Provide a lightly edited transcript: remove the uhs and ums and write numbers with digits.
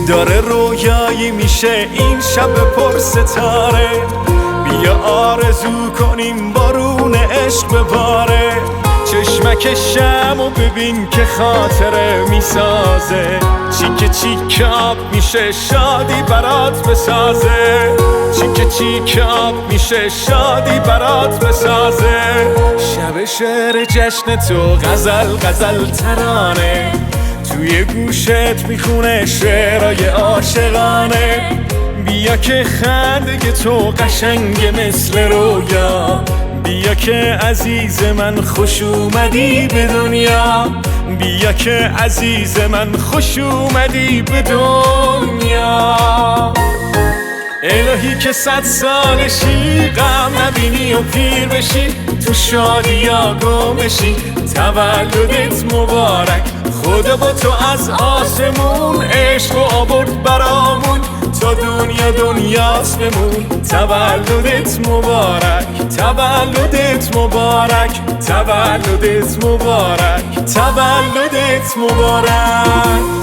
داره رویایی میشه این شب پر ستاره. بیا آرزو کنیم بارون عشق بباره. چشمک شمو ببین که خاطره میسازه. چیک چیک آب میشه شادی برات بسازه. چیک چیک آب میشه شادی برات بسازه. شب شعر جشن تو غزل غزل ترانه. توی گوشت میخونه شعرهای عاشقانه. بیا که خنده تو قشنگ مثل رویا. بیا که عزیز من خوش اومدی به دنیا. بیا که عزیز من خوش اومدی به دنیا. الهی که 100 سالشی غم نبینی و پیر بشی. تو شادی ها گم بشی. تولدت مبارک. خدا با تو از آسمون عشق و آورد برامون. تا دنیا دنیاست بمون. تولدت مبارک. تولدت مبارک. تولدت مبارک. تولدت مبارک.